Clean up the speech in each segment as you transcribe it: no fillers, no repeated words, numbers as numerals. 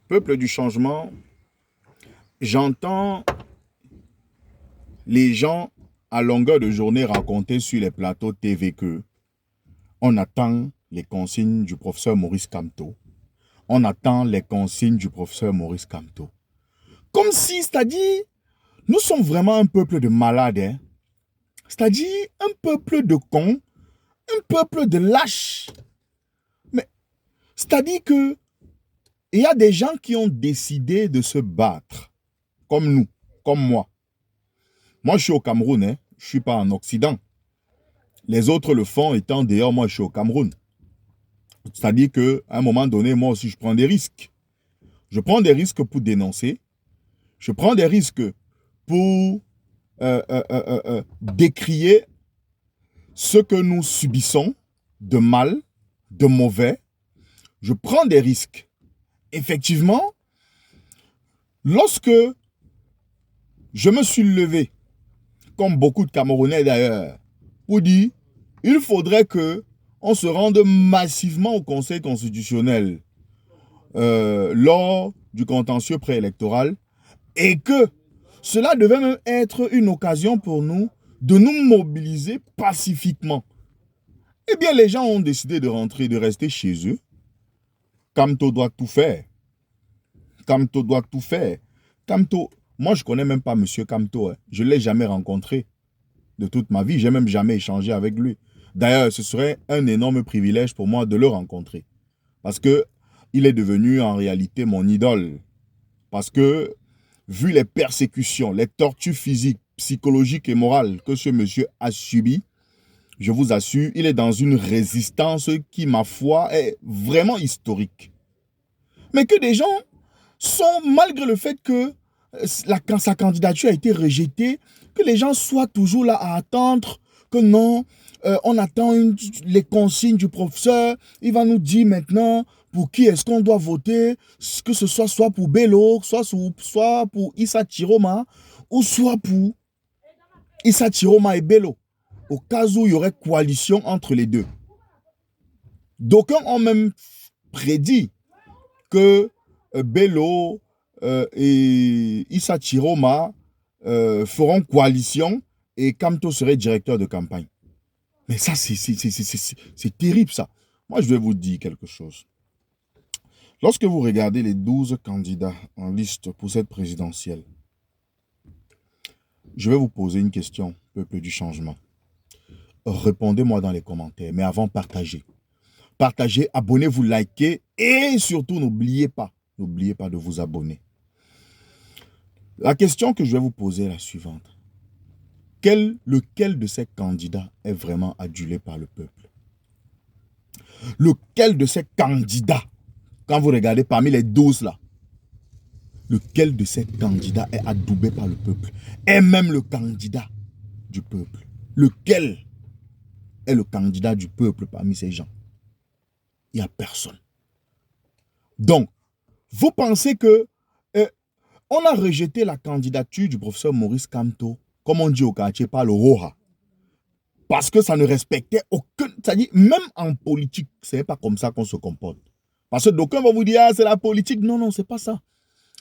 Peuple du changement, j'entends les gens à longueur de journée raconter sur les plateaux TV que on attend les consignes du professeur Maurice Kamto. On attend les consignes du professeur Maurice Kamto. Comme si, c'est-à-dire, nous sommes vraiment un peuple de malades, hein? C'est-à-dire un peuple de cons, un peuple de lâches. Mais c'est-à-dire que il y a des gens qui ont décidé de se battre, comme nous, comme moi. Moi, je suis au Cameroun, hein? Je ne suis pas en Occident. Les autres le font étant dehors, moi, je suis au Cameroun. C'est-à-dire qu'à un moment donné, moi aussi, je prends des risques. Je prends des risques pour dénoncer. Je prends des risques pour décrier ce que nous subissons de mal, de mauvais. Je prends des risques. Effectivement, lorsque je me suis levé, comme beaucoup de Camerounais d'ailleurs, pour dire il faudrait que on se rende massivement au Conseil constitutionnel lors du contentieux préélectoral et que cela devait même être une occasion pour nous de nous mobiliser pacifiquement. Eh bien, les gens ont décidé de rentrer, de rester chez eux. Kamto doit tout faire. Kamto doit tout faire. Kamto, moi je ne connais même pas M. Kamto. Hein. Je ne l'ai jamais rencontré de toute ma vie. Je n'ai même jamais échangé avec lui. D'ailleurs, ce serait un énorme privilège pour moi de le rencontrer. Parce qu'il est devenu en réalité mon idole. Parce que, vu les persécutions, les tortures physiques, psychologiques et morales que ce monsieur a subies, je vous assure, il est dans une résistance qui, ma foi, est vraiment historique. Mais que des gens sont, malgré le fait que sa candidature a été rejetée, que les gens soient toujours là à attendre que non, on attend les consignes du professeur, il va nous dire maintenant pour qui est-ce qu'on doit voter, que ce soit pour Bello, soit pour Issa Chiroma, ou soit pour Issa Chiroma et Bello, au cas où il y aurait coalition entre les deux. D'aucuns ont même prédit que Bello et Issa Chiroma feront coalition et Kamto serait directeur de campagne. Mais ça, c'est terrible, ça. Moi, je vais vous dire quelque chose. Lorsque vous regardez les 12 candidats en liste pour cette présidentielle, je vais vous poser une question, peuple du changement. Répondez-moi dans les commentaires, mais avant, partagez. Partagez, abonnez-vous, likez et surtout, n'oubliez pas de vous abonner. La question que je vais vous poser est la suivante. Lequel de ces candidats est vraiment adulé par le peuple? Lequel de ces candidats, quand vous regardez parmi les 12 là, lequel de ces candidats est adoubé par le peuple? Est même le candidat du peuple? Lequel est le candidat du peuple parmi ces gens? Il n'y a personne. Donc, vous pensez que on a rejeté la candidature du professeur Maurice Kamto, comme on dit au quartier, par le ROHA. Parce que ça ne respectait aucun... C'est-à-dire, même en politique, ce n'est pas comme ça qu'on se comporte. Parce que d'aucuns vont vous dire, ah, c'est la politique. Non, non, c'est pas ça.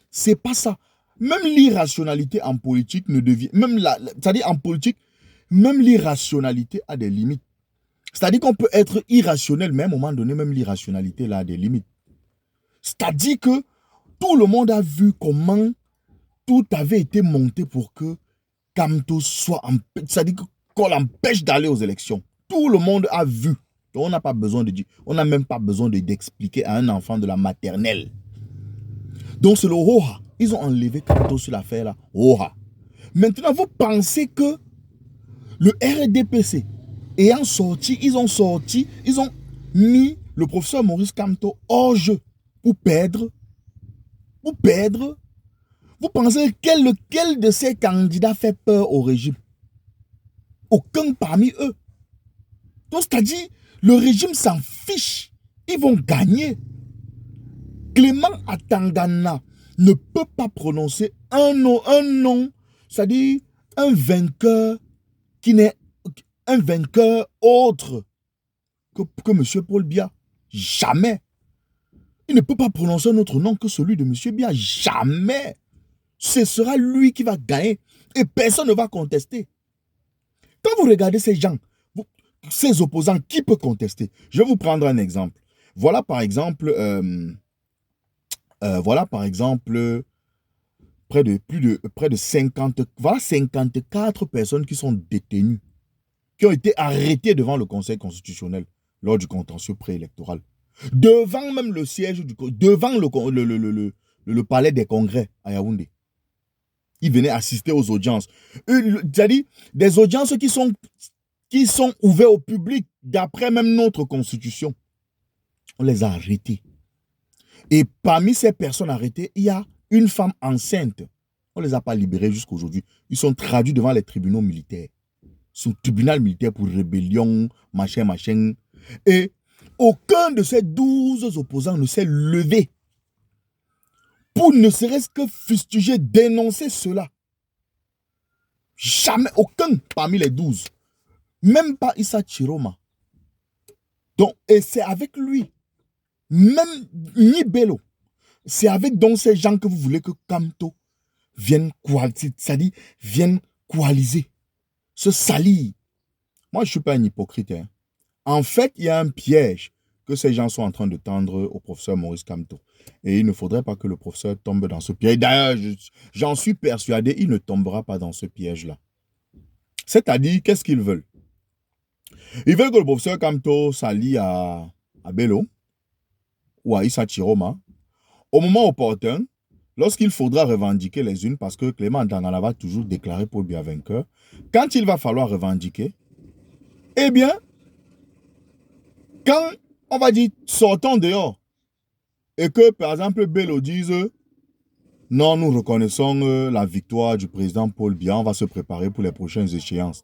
C'est pas ça. Même l'irrationalité en politique ne devient... C'est-à-dire, en politique, même l'irrationalité a des limites. C'est-à-dire qu'on peut être irrationnel, mais à un moment donné, même l'irrationalité là, a des limites. C'est-à-dire que tout le monde a vu comment tout avait été monté pour que Kamto soit... C'est-à-dire qu'on l'empêche d'aller aux élections. Tout le monde a vu. Donc on n'a pas besoin de dire, on n'a même pas besoin d'expliquer à un enfant de la maternelle. Donc c'est le ROHA. Ils ont enlevé Kamto sur l'affaire là. ROHA. Maintenant, vous pensez que le RDPC ayant sorti, ils ont mis le professeur Maurice Kamto hors jeu pour perdre. Pour perdre. Vous pensez lequel de ces candidats fait peur au régime? Aucun parmi eux. Donc, c'est-à-dire, le régime s'en fiche. Ils vont gagner. Clément Atangana ne peut pas prononcer un nom, c'est-à-dire un vainqueur qui n'est un vainqueur autre que M. Paul Biya. Jamais. Il ne peut pas prononcer un autre nom que celui de M. Biya. Jamais. Ce sera lui qui va gagner. Et personne ne va contester. Quand vous regardez ces gens, ces opposants, qui peut contester? Je vais vous prendre un exemple. Voilà par exemple, près de 50, voilà 54 personnes qui sont détenues, qui ont été arrêtées devant le Conseil constitutionnel lors du contentieux préélectoral. Devant même le siège, devant le palais des congrès à Yaoundé. Ils venaient assister aux audiences. C'est-à-dire des audiences qui sont ouvertes au public, d'après même notre constitution. On les a arrêtés. Et parmi ces personnes arrêtées, il y a une femme enceinte. On ne les a pas libérés jusqu'à aujourd'hui. Ils sont traduits devant les tribunaux militaires. Sous tribunal militaire pour rébellion, machin. Et aucun de ces 12 opposants ne s'est levé pour ne serait-ce que fustiger, dénoncer cela. Jamais, aucun parmi les 12. Même pas Issa Chiroma. Donc, et c'est avec lui, même ni Bello, c'est avec donc ces gens que vous voulez que Kamto vienne coaliser, c'est-à-dire vienne coaliser, se salir. Moi, je ne suis pas un hypocrite. Hein. En fait, il y a un piège que ces gens sont en train de tendre au professeur Maurice Kamto. Et il ne faudrait pas que le professeur tombe dans ce piège. D'ailleurs, j'en suis persuadé, il ne tombera pas dans ce piège-là. C'est-à-dire, qu'est-ce qu'ils veulent? Ils veulent que le professeur Kamto s'allie à Bello ou à Issa Chiroma au moment opportun, lorsqu'il faudra revendiquer les unes, parce que Clément Dangana va toujours déclarer Paul Biya vainqueur, quand il va falloir revendiquer, eh bien, quand on va dire sortons dehors, et que par exemple Bello dise non, nous reconnaissons la victoire du président Paul Biya, on va se préparer pour les prochaines échéances.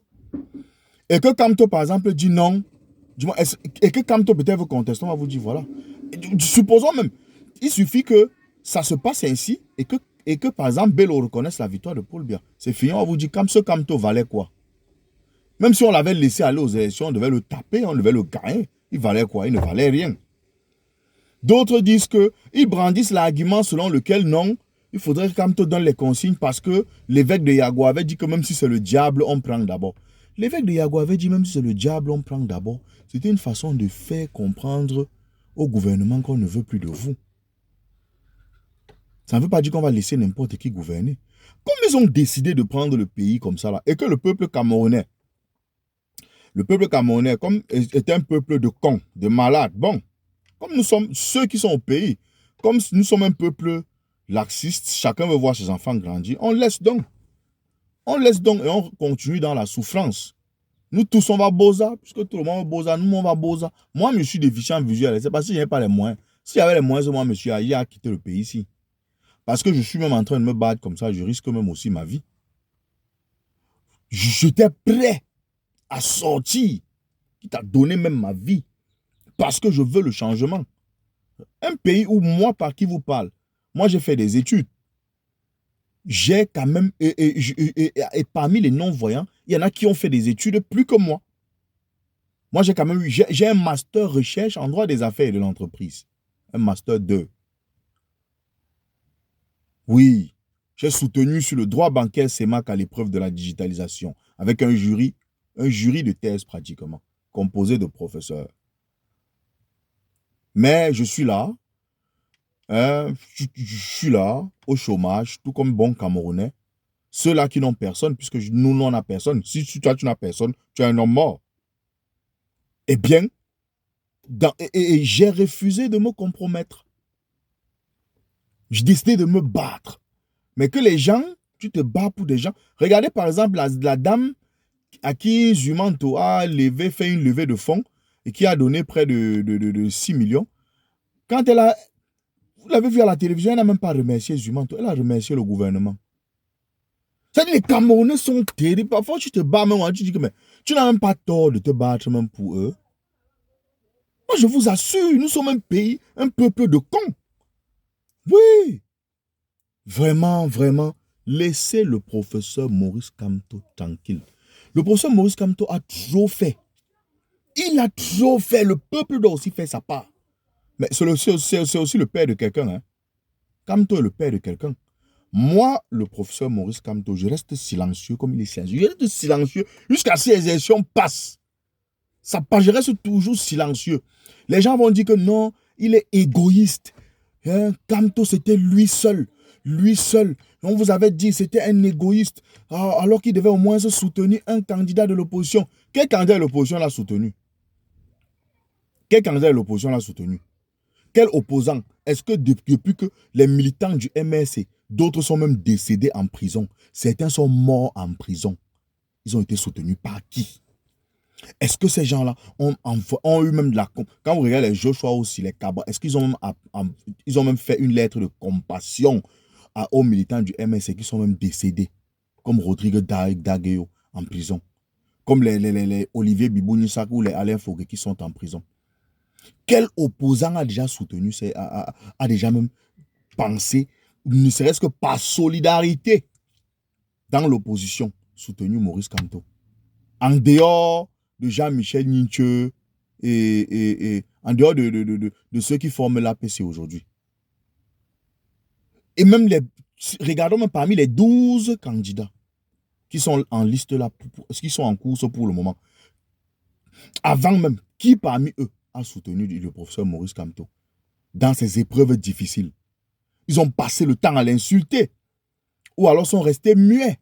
Et que Kamto par exemple dit non, et que Kamto peut-être vous conteste, on va vous dire voilà. Supposons même, il suffit que ça se passe ainsi et que par exemple Bello reconnaisse la victoire de Paul Biya. C'est fini, on va vous dire ce Kamto valait quoi? Même si on l'avait laissé aller aux élections, on devait le taper, on devait le gagner. Il valait quoi? Il ne valait rien. D'autres disent qu'ils brandissent l'argument selon lequel non, il faudrait que Kamto donne les consignes parce que l'évêque de Yago avait dit que même si c'est le diable, on prend d'abord. L'évêque de Yago avait dit même si c'est le diable, on prend d'abord. C'était une façon de faire comprendre au gouvernement qu'on ne veut plus de vous. Ça ne veut pas dire qu'on va laisser n'importe qui gouverner. Comme ils ont décidé de prendre le pays comme ça, là, et que le peuple camerounais, comme est un peuple de cons, de malades, bon, comme nous sommes ceux qui sont au pays, comme nous sommes un peuple laxiste, chacun veut voir ses enfants grandir, on laisse donc. On laisse donc et on continue dans la souffrance. Nous tous, on va boza, puisque tout le monde va boza, nous, on va boza. Moi, je suis déficient visuel, c'est parce que je n'ai pas les moyens. S'il y avait les moyens, moi, monsieur, il a quitté le pays ici. Parce que je suis même en train de me battre comme ça, je risque même aussi ma vie. J'étais prêt à sortir, quitte à donner même ma vie, parce que je veux le changement. Un pays où moi, par qui vous parle, moi j'ai fait des études. J'ai quand même, et parmi les non-voyants, il y en a qui ont fait des études plus que moi. Moi j'ai quand même eu, j'ai un master recherche en droit des affaires et de l'entreprise. Un master 2. Oui, j'ai soutenu sur le droit bancaire CEMAC à l'épreuve de la digitalisation, avec un jury de thèse pratiquement, composé de professeurs. Mais je suis là, je suis là, au chômage, tout comme bon Camerounais. Ceux-là qui n'ont personne, puisque nous n'avons personne. Si toi, tu n'as personne, tu es un homme mort. Eh bien, et j'ai refusé de me compromettre. J'ai décidé de me battre. Mais que les gens, tu te bats pour des gens. Regardez par exemple la dame à qui Zumanto a fait une levée de fonds et qui a donné près de 6 millions. Quand elle a, vous l'avez vu à la télévision, elle n'a même pas remercié Zumanto, elle a remercié le gouvernement. C'est-à-dire les Camerounais sont terribles. Parfois, tu te bats même, tu dis que mais, tu n'as même pas tort de te battre même pour eux. Moi, je vous assure, nous sommes un pays, un peuple de cons. Oui. Vraiment, vraiment, laissez le professeur Maurice Kamto tranquille. Le professeur Maurice Kamto a trop fait. Il a trop fait. Le peuple doit aussi faire sa part. Mais c'est aussi le père de quelqu'un. Hein. Kamto est le père de quelqu'un. Moi, le professeur Maurice Kamto, je reste silencieux comme il est silencieux. Je reste silencieux jusqu'à ce que ces élections passent. Ça passe, je reste toujours silencieux. Les gens vont dire que non, il est égoïste. Hein, Kamto, c'était lui seul. Lui seul. On vous avait dit c'était un égoïste. Alors qu'il devait au moins soutenir un candidat de l'opposition. Quel candidat de l'opposition l'a soutenu? Quel candidat de l'opposition l'a soutenu? Quel opposant? Est-ce que depuis que les militants du MRC, d'autres sont même décédés en prison, certains sont morts en prison, ils ont été soutenus par qui? Est-ce que ces gens-là ont eu même de la... Quand vous regardez les Joshua aussi, les Cabra, est-ce qu'ils ont, ils ont même fait une lettre de compassion aux militants du MSC qui sont même décédés, comme Rodrigue Dagueyo en prison, comme les Olivier Bibou-Nissak ou les Alain Foguet qui sont en prison? Quel opposant a déjà soutenu, a déjà même pensé, ne serait-ce que par solidarité, dans l'opposition, soutenu Maurice Kamto? En dehors de Jean-Michel Ninche et en dehors de ceux qui forment l'APC aujourd'hui. Et même regardons même parmi les 12 candidats qui sont en liste là, qui sont en course pour le moment. Avant même, qui parmi eux a soutenu le professeur Maurice Kamto dans ces épreuves difficiles? Ils ont passé le temps à l'insulter ou alors sont restés muets.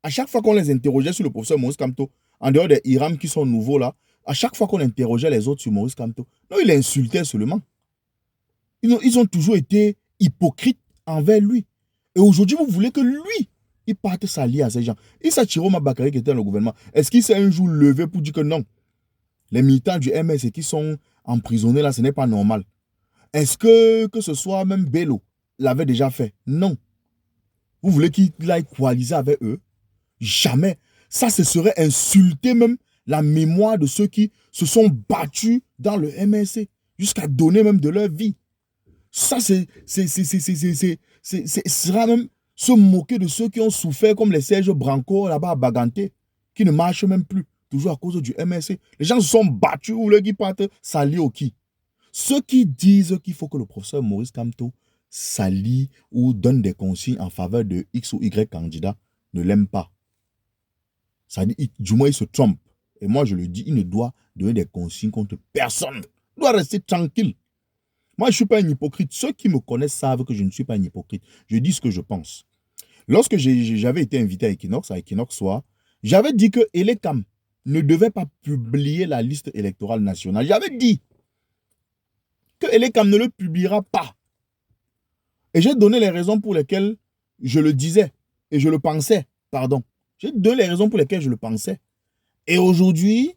À chaque fois qu'on les interrogeait sur le professeur Maurice Kamto, en dehors des Iram qui sont nouveaux là, à chaque fois qu'on interrogeait les autres sur Maurice Kamto, non, ils l'insultaient seulement. Ils ont toujours été hypocrites envers lui. Et aujourd'hui, vous voulez que lui, il parte s'allier à ces gens. Issa Chiroma Bakary qui était dans le gouvernement, est-ce qu'il s'est un jour levé pour dire que non, les militants du MS qui sont emprisonnés là, ce n'est pas normal? Est-ce que ce soit même Bello l'avait déjà fait? Non. Vous voulez qu'il aille coaliser avec eux? Jamais. Ça, ce serait insulter même la mémoire de ceux qui se sont battus dans le MSC jusqu'à donner même de leur vie. Ça, sera même se moquer de ceux qui ont souffert comme les Serge Branco là-bas à Baganté, qui ne marchent même plus, toujours à cause du MSC. Les gens se sont battus ou les qui partent s'allier au qui? Ceux qui disent qu'il faut que le professeur Maurice Kamto s'allie ou donne des consignes en faveur de X ou Y candidat ne l'aiment pas. Ça dit, du moins, il se trompe. Et moi, je le dis, il ne doit donner des consignes contre personne. Il doit rester tranquille. Moi, je ne suis pas un hypocrite. Ceux qui me connaissent savent que je ne suis pas un hypocrite. Je dis ce que je pense. Lorsque j'avais été invité à Equinox Soir, j'avais dit que Elekam ne devait pas publier la liste électorale nationale. J'avais dit que Elekam ne le publiera pas. Et j'ai donné les raisons pour lesquelles je le disais et je le pensais. Pardon. J'ai donné les raisons pour lesquelles je le pensais. Et aujourd'hui,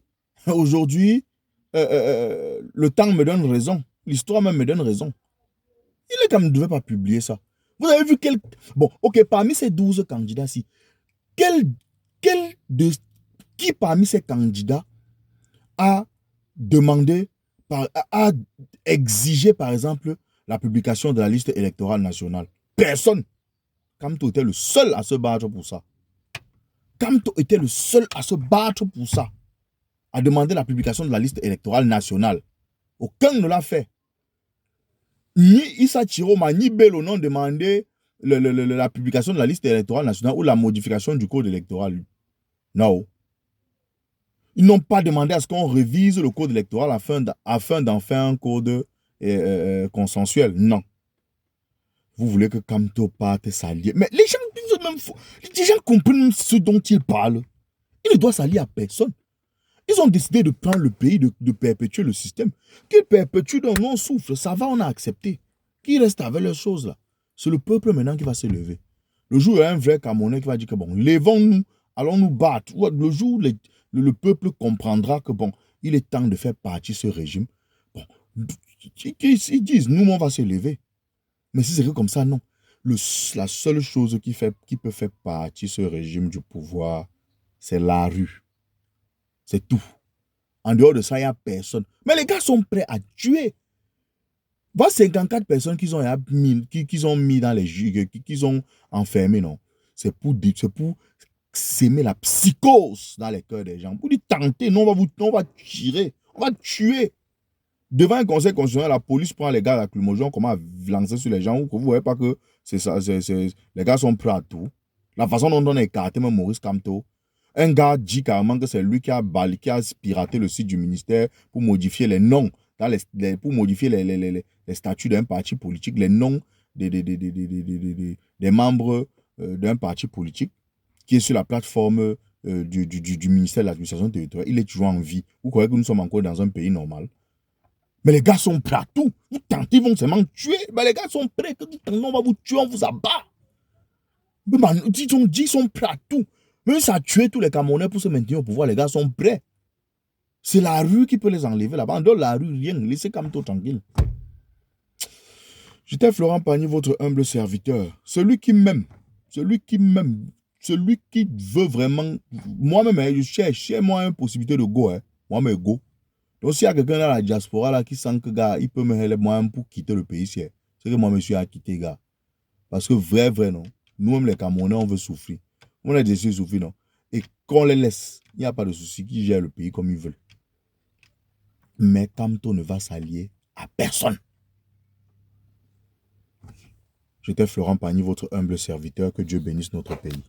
le temps me donne raison. L'histoire même me donne raison. Il ne devait pas publier ça. Vous avez vu quel... Bon, ok, parmi ces 12 candidats-ci, qui parmi ces candidats a demandé, a exigé, par exemple, la publication de la liste électorale nationale? Personne. Kamto était le seul à se battre pour ça. Kamto était le seul à se battre pour ça, à demander la publication de la liste électorale nationale. Aucun ne l'a fait. Ni Issa Chiroma, ni Bello n'ont demandé la publication de la liste électorale nationale ou la modification du code électoral. Non. Ils n'ont pas demandé à ce qu'on révise le code électoral afin d'en faire un code consensuel. Non. Vous voulez que Kamto parte s'allier. Mais les gens comprennent ce dont ils parlent. Il ne doit s'allier à personne. Ils ont décidé de prendre le pays, de perpétuer le système. Qu'ils perpétuent, donc on souffre. Ça va, on a accepté. Qu'ils restent avec leurs choses là. C'est le peuple maintenant qui va se lever. Le jour où il y a un vrai Camerounais qui va dire que bon, levons-nous, allons nous battre. Le jour où le peuple comprendra que bon, il est temps de faire partie de ce régime. Bon, ils disent, nous, on va se lever. Mais si c'est que comme ça, non. La seule chose qui peut faire partie de ce régime du pouvoir, c'est la rue. C'est tout. En dehors de ça, il n'y a personne. Mais les gars sont prêts à tuer. Voilà 54 personnes qu'ils ont mis dans les juges, qu'ils ont enfermés, non. C'est pour s'aimer la psychose dans les cœurs des gens. Pour les tenter, non, on va tirer, on va tuer. Devant un conseil constitutionnel, la police prend les gars à la lacrymogène, comment à lancer sur les gens, vous ne voyez pas que c'est ça, les gars sont prêts à tout. La façon dont on a écarté même Maurice Kamto, un gars dit carrément que c'est lui qui a piraté le site du ministère pour modifier les noms, pour modifier les statuts d'un parti politique, les noms des membres d'un parti politique qui est sur la plateforme du ministère de l'administration territoriale. Il est toujours en vie. Vous croyez que nous sommes encore dans un pays normal? Mais les gars sont prêts à tout. Vous tentez, ils vont seulement tuer. Mais les gars sont prêts. On va vous tuer, on vous abat. Ils sont prêts à tout. Même ça a tué tous les Camerounais pour se maintenir au pouvoir. Les gars sont prêts. C'est la rue qui peut les enlever là-bas. En dehors de la rue, rien. Laissez Kamto tranquille. J'étais Florent Pagny, votre humble serviteur. Celui qui m'aime. Celui qui veut vraiment. Moi-même, je cherche moi une possibilité de go. Moi-même, go. Donc, s'il y a quelqu'un dans la diaspora là, qui sent que gars, il peut me donner moyen pour quitter le pays, c'est que moi, je suis à quitter, gars. Parce que vrai, non. Nous-mêmes, les Camerounais, on veut souffrir. On a décidé de souffrir, non. Et qu'on les laisse, il n'y a pas de souci qui gèrent le pays comme ils veulent. Mais Kamto ne va s'allier à personne. J'étais Florent Pagny, votre humble serviteur. Que Dieu bénisse notre pays.